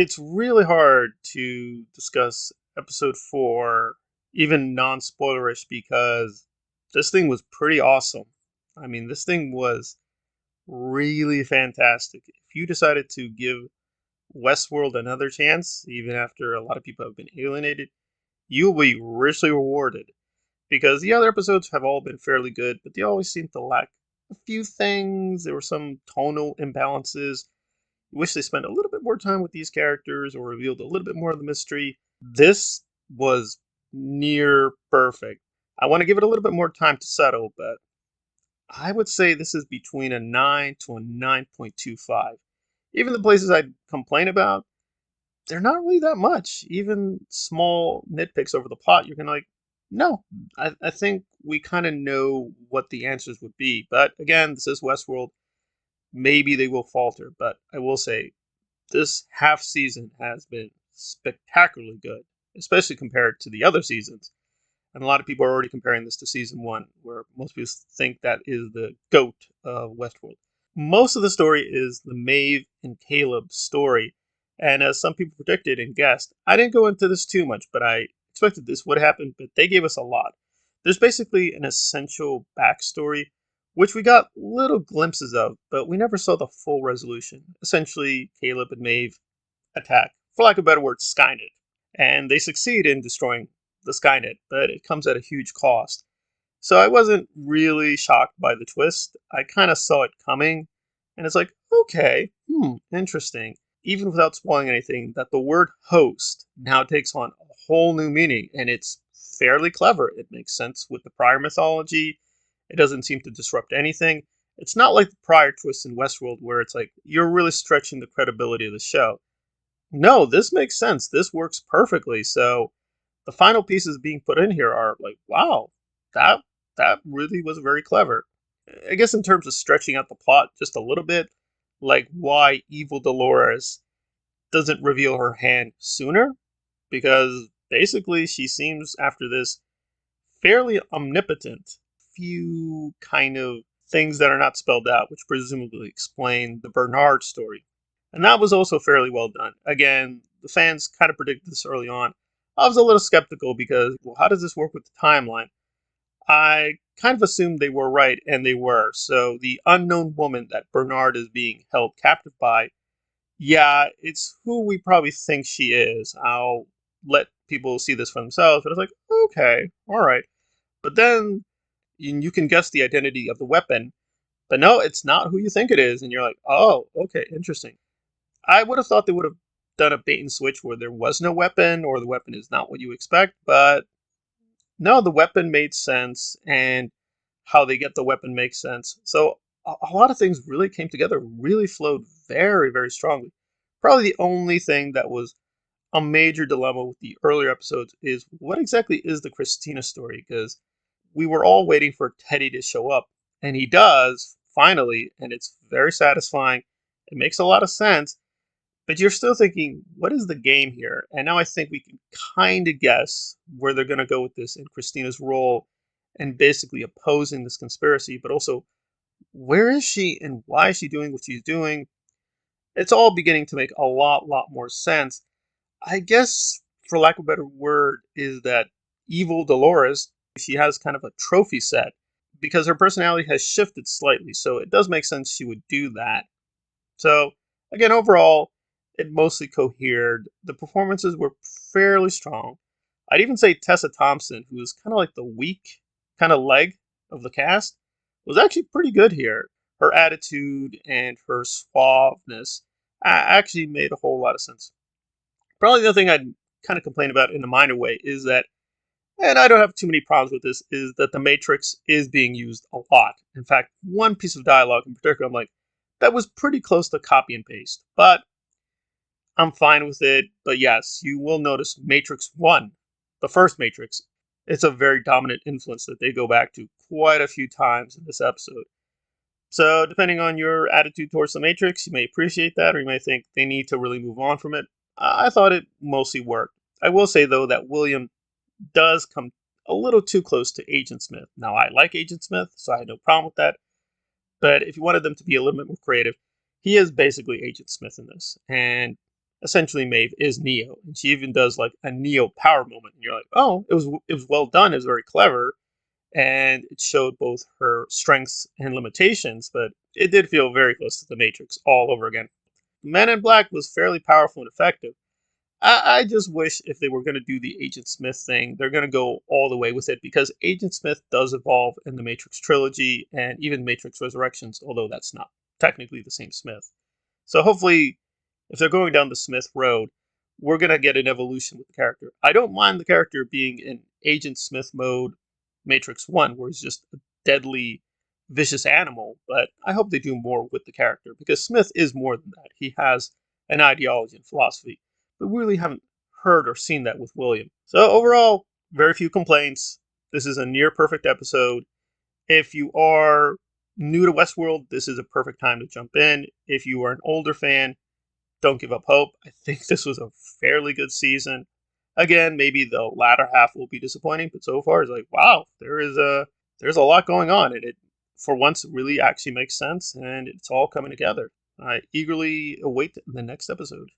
It's really hard to discuss episode 4, even non spoilerish, because this thing was pretty awesome. I mean, this thing was really fantastic. If you decided to give Westworld another chance, even after a lot of people have been alienated, you'll be richly rewarded. Because the other episodes have all been fairly good, but they always seem to lack a few things. There were some tonal imbalances. Wish they spent a little bit more time with these characters or revealed a little bit more of the mystery. This was near perfect. I want to give it a little bit more time to settle, but I would say this is between a 9 to a 9.25. Even the places I complain about, they're not really that much. Even small nitpicks over the plot, you're gonna like, no, I think we kind of know what the answers would be. But again, this is Westworld. Maybe they will falter, but I will say this half season has been spectacularly good, especially compared to the other seasons. And a lot of people are already comparing this to season 1, where most people think that is the GOAT of Westworld. Most of the story is the Maeve and Caleb story. And as some people predicted and guessed, I didn't go into this too much, but I expected this would happen, but they gave us a lot. There's basically an essential backstory, which we got little glimpses of, but we never saw the full resolution. Essentially, Caleb and Maeve attack, for lack of a better word, Skynet. And they succeed in destroying the Skynet, but it comes at a huge cost. So I wasn't really shocked by the twist. I kind of saw it coming, and it's like, okay, interesting. Even without spoiling anything, that the word host now takes on a whole new meaning, and it's fairly clever. It makes sense with the prior mythology. It doesn't seem to disrupt anything. It's not like the prior twists in Westworld where it's like you're really stretching the credibility of the show. No, this makes sense. This works perfectly. So the final pieces being put in here are like, wow, that that really was very clever. I guess in terms of stretching out the plot just a little bit, like why evil Dolores doesn't reveal her hand sooner, because basically she seems after this fairly omnipotent. Few kind of things that are not spelled out, which presumably explain the Bernard story. And that was also fairly well done. Again, the fans kind of predicted this early on. I was a little skeptical because, well, how does this work with the timeline? I kind of assumed they were right, and they were. So the unknown woman that Bernard is being held captive by, yeah, it's who we probably think she is. I'll let people see this for themselves, but it's like, okay, all right. But then you can guess the identity of the weapon, but no, it's not who you think it is, and you're like, oh, okay, interesting. I would have thought they would have done a bait and switch where there was no weapon or the weapon is not what you expect, but no, the weapon made sense, and how they get the weapon makes sense. So a lot of things really came together, really flowed very, very strongly. Probably the only thing that was a major dilemma with the earlier episodes is what exactly is the Christina story? Because we were all waiting for Teddy to show up, and he does finally, and it's very satisfying. It makes a lot of sense, but you're still thinking, what is the game here? And now I think we can kind of guess where they're going to go with this in Christina's role and basically opposing this conspiracy, but also where is she and why is she doing what she's doing? It's all beginning to make a lot more sense. I guess, for lack of a better word, is that evil Dolores, she has kind of a trophy set because her personality has shifted slightly. So it does make sense she would do that. So, again, overall, it mostly cohered. The performances were fairly strong. I'd even say Tessa Thompson, who is kind of like the weak kind of leg of the cast, was actually pretty good here. Her attitude and her suaveness actually made a whole lot of sense. Probably the other thing I'd kind of complain about in a minor way is that, and I don't have too many problems with this, is that the Matrix is being used a lot. In fact, one piece of dialogue in particular, I'm like, that was pretty close to copy and paste. But I'm fine with it. But yes, you will notice Matrix 1, the first Matrix, it's a very dominant influence that they go back to quite a few times in this episode. So, depending on your attitude towards the Matrix, you may appreciate that, or you may think they need to really move on from it. I thought it mostly worked. I will say, though, that William does come a little too close to Agent Smith. Now, I like Agent Smith, so I had no problem with that. But if you wanted them to be a little bit more creative, he is basically Agent Smith in this. And essentially Maeve is Neo, and she even does like a Neo power moment, and you're like, oh, it was well done, it was very clever, and it showed both her strengths and limitations, but it did feel very close to the Matrix all over again. Men in Black was fairly powerful and effective. I just wish if they were going to do the Agent Smith thing, they're going to go all the way with it because Agent Smith does evolve in the Matrix trilogy and even Matrix Resurrections, although that's not technically the same Smith. So hopefully, if they're going down the Smith road, we're going to get an evolution with the character. I don't mind the character being in Agent Smith mode Matrix 1, where he's just a deadly, vicious animal, but I hope they do more with the character because Smith is more than that. He has an ideology and philosophy, but we really haven't heard or seen that with William. So overall, very few complaints. This is a near perfect episode. If you are new to Westworld, this is a perfect time to jump in. If you are an older fan, don't give up hope. I think this was a fairly good season. Again, maybe the latter half will be disappointing, but so far it's like, wow, there's a lot going on, and it for once really actually makes sense, and it's all coming together. I eagerly await the next episode.